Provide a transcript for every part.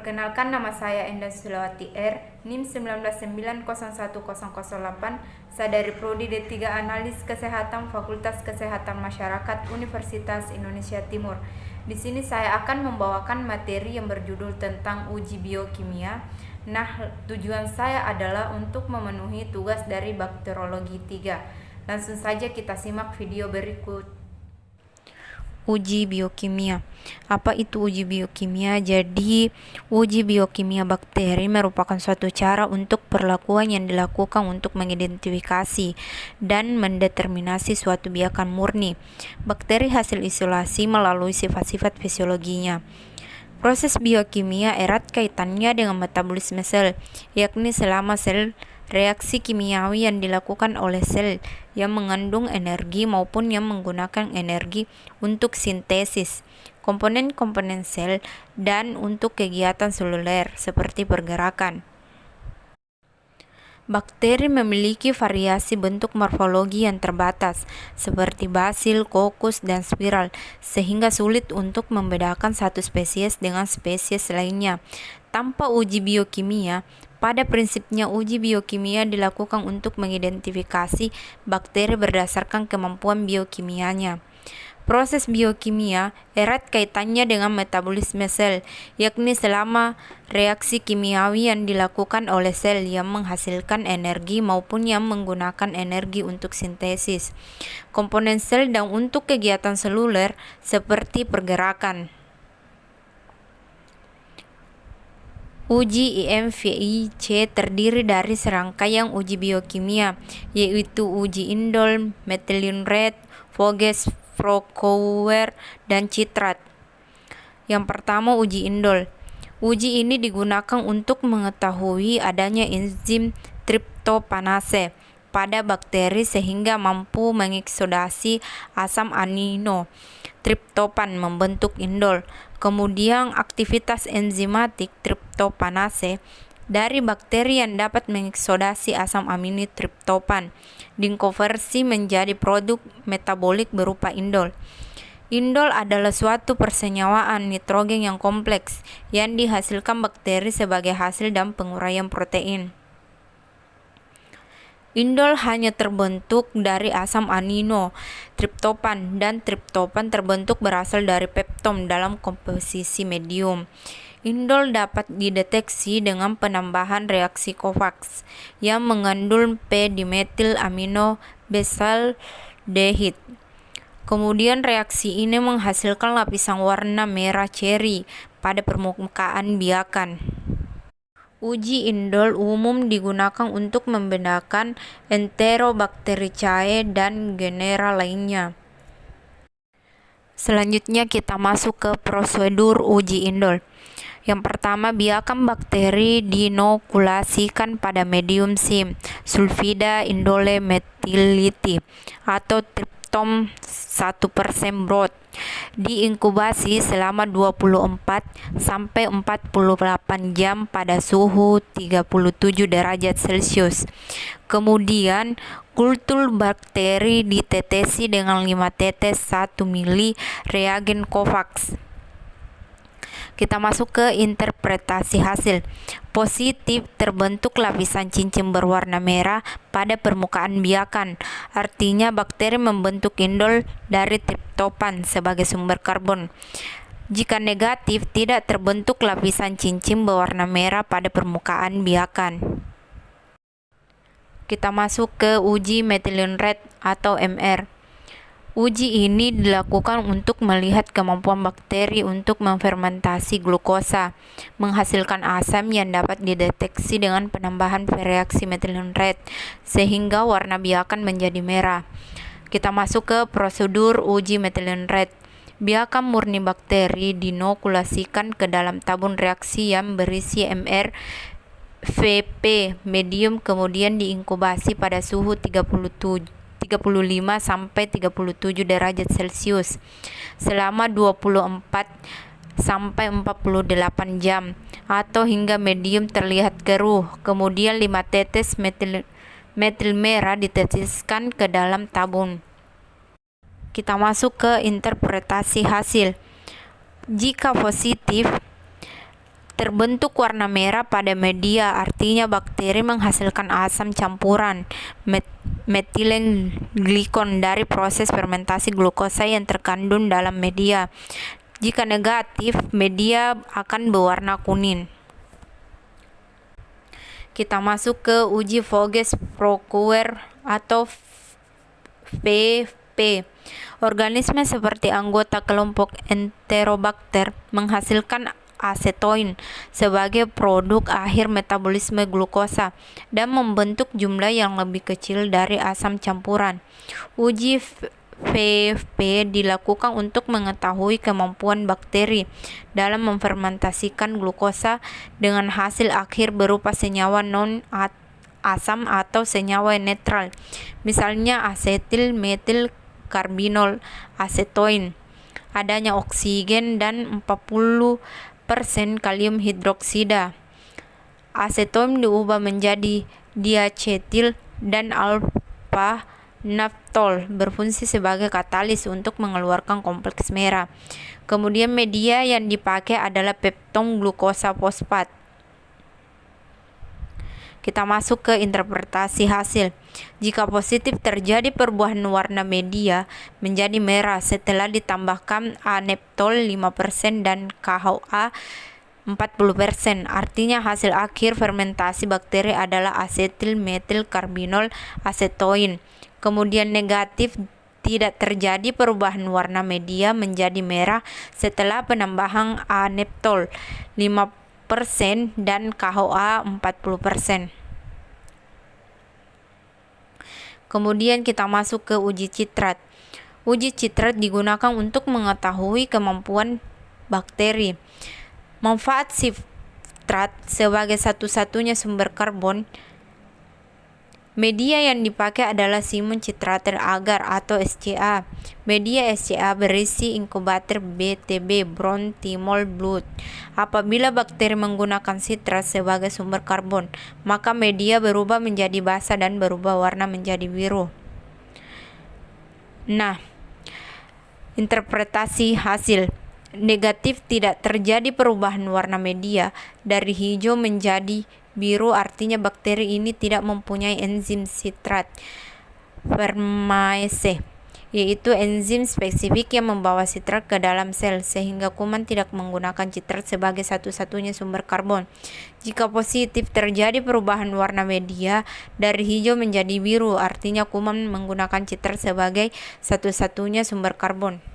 Perkenalkan, nama saya Endah Sulawati R, NIM 199010008. Saya dari Prodi D3 Analis Kesehatan Fakultas Kesehatan Masyarakat Universitas Indonesia Timur. Di sini saya akan membawakan materi yang berjudul tentang uji biokimia. Nah, tujuan saya adalah untuk memenuhi tugas dari bakteriologi 3. Langsung saja kita simak video berikut. Uji biokimia. Apa itu uji biokimia? Jadi, uji biokimia bakteri merupakan suatu cara untuk perlakuan yang dilakukan untuk mengidentifikasi dan mendeterminasi suatu biakan murni bakteri hasil isolasi melalui sifat-sifat fisiologinya. Proses biokimia erat kaitannya dengan metabolisme sel, yakni selama sel reaksi kimiawi yang dilakukan oleh sel yang mengandung energi maupun yang menggunakan energi untuk sintesis komponen-komponen sel dan untuk kegiatan seluler seperti pergerakan. Bakteri memiliki variasi bentuk morfologi yang terbatas, seperti basil, kokus, dan spiral, sehingga sulit untuk membedakan satu spesies dengan spesies lainnya. Tanpa uji biokimia, pada prinsipnya uji biokimia dilakukan untuk mengidentifikasi bakteri berdasarkan kemampuan biokimianya. Proses biokimia erat kaitannya dengan metabolisme sel, yakni selama reaksi kimiawi yang dilakukan oleh sel yang menghasilkan energi maupun yang menggunakan energi untuk sintesis komponen sel dan untuk kegiatan seluler seperti pergerakan. Uji IMVIC terdiri dari serangkaian uji biokimia, yaitu uji indol, methylene red, Voges, Frokower, dan citrat. Yang pertama, uji indol. Uji ini digunakan untuk mengetahui adanya enzim triptopanase pada bakteri sehingga mampu mengoksidasi asam amino triptopan membentuk indol. Kemudian aktivitas enzimatik triptopanase dari bakteri yang dapat mengoksidasi asam amino triptopan dikonversi menjadi produk metabolik berupa indol. Indol adalah suatu persenyawaan nitrogen yang kompleks yang dihasilkan bakteri sebagai hasil dan penguraian protein. Indol hanya terbentuk dari asam amino triptopan dan triptopan terbentuk berasal dari peptom dalam komposisi medium. Indol dapat dideteksi dengan penambahan reaksi Kovacs yang mengandung p-dimetil amino benzaldehyde. Kemudian reaksi ini menghasilkan lapisan warna merah ceri pada permukaan biakan. Uji indol umum digunakan untuk membedakan Enterobacteriaceae dan genera lainnya. Selanjutnya kita masuk ke prosedur uji indol. Yang pertama, biakan bakteri dinokulasikan pada medium SIM, sulfida indole methylity atau triptom 1% broth. Diinkubasi selama 24 sampai 48 jam pada suhu 37 derajat Celcius. Kemudian kultur bakteri ditetesi dengan 5 tetes 1 mili reagen Kovacs. Kita masuk ke interpretasi hasil. Positif, terbentuk lapisan cincin berwarna merah pada permukaan biakan. Artinya bakteri membentuk indol dari triptopan sebagai sumber karbon. Jika negatif, tidak terbentuk lapisan cincin berwarna merah pada permukaan biakan. Kita masuk ke uji methylene red atau MR. Uji ini dilakukan untuk melihat kemampuan bakteri untuk memfermentasi glukosa, menghasilkan asam yang dapat dideteksi dengan penambahan reaksi methylene red, sehingga warna biakan menjadi merah. Kita masuk ke prosedur uji methylene red. Biakan murni bakteri dinokulasikan ke dalam tabung reaksi yang berisi MR VP medium, kemudian diinkubasi pada suhu 35 sampai 37 derajat Celcius selama 24 sampai 48 jam atau hingga medium terlihat keruh. Kemudian 5 tetes metil merah diteteskan ke dalam tabung. Kita masuk ke interpretasi hasil. Jika positif, Terbentuk warna merah pada media, artinya bakteri menghasilkan asam campuran metilen glikon dari proses fermentasi glukosa yang terkandung dalam media. Jika negatif, media akan berwarna kuning. Kita masuk ke uji Voges-Proquer atau VP. Organisme seperti anggota kelompok Enterobacter menghasilkan asetoin sebagai produk akhir metabolisme glukosa dan membentuk jumlah yang lebih kecil dari asam campuran. Uji VFP dilakukan untuk mengetahui kemampuan bakteri dalam memfermentasikan glukosa dengan hasil akhir berupa senyawa non-asam atau senyawa netral, misalnya asetil metil karbinol asetoin. Adanya oksigen dan 40% kalium hidroksida. Asetoin diubah menjadi diacetil dan alpha naftol berfungsi sebagai katalis untuk mengeluarkan kompleks merah. Kemudian media yang dipakai adalah pepton glukosa fosfat. Kita masuk ke interpretasi hasil. Jika positif, terjadi perubahan warna media menjadi merah setelah ditambahkan aneptol 5% dan KHA 40%. Artinya hasil akhir fermentasi bakteri adalah asetil metil karbinol asetoin. Kemudian negatif, tidak terjadi perubahan warna media menjadi merah setelah penambahan aneptol 5% dan KHA 40%. Kemudian kita masuk ke uji citrat. Uji citrat digunakan untuk mengetahui kemampuan bakteri. Manfaat citrat sebagai satu-satunya sumber karbon. Media yang dipakai adalah Simon citrater agar atau SCA. Media SCA berisi inkubator BTB brown thymol blood. Apabila bakteri menggunakan citrat sebagai sumber karbon, maka media berubah menjadi basa dan berubah warna menjadi biru. Nah, interpretasi hasil. Negatif, tidak terjadi perubahan warna media dari hijau menjadi biru, artinya bakteri ini tidak mempunyai enzim citrat fermase, yaitu enzim spesifik yang membawa citrat ke dalam sel, sehingga kuman tidak menggunakan citrat sebagai satu-satunya sumber karbon. Jika positif, terjadi perubahan warna media dari hijau menjadi biru, artinya kuman menggunakan citrat sebagai satu-satunya sumber karbon.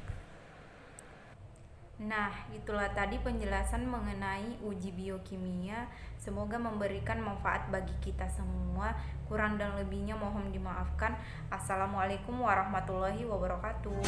Nah, itulah tadi penjelasan mengenai uji biokimia. Semoga memberikan manfaat bagi kita semua. Kurang dan lebihnya mohon dimaafkan. Assalamualaikum warahmatullahi wabarakatuh.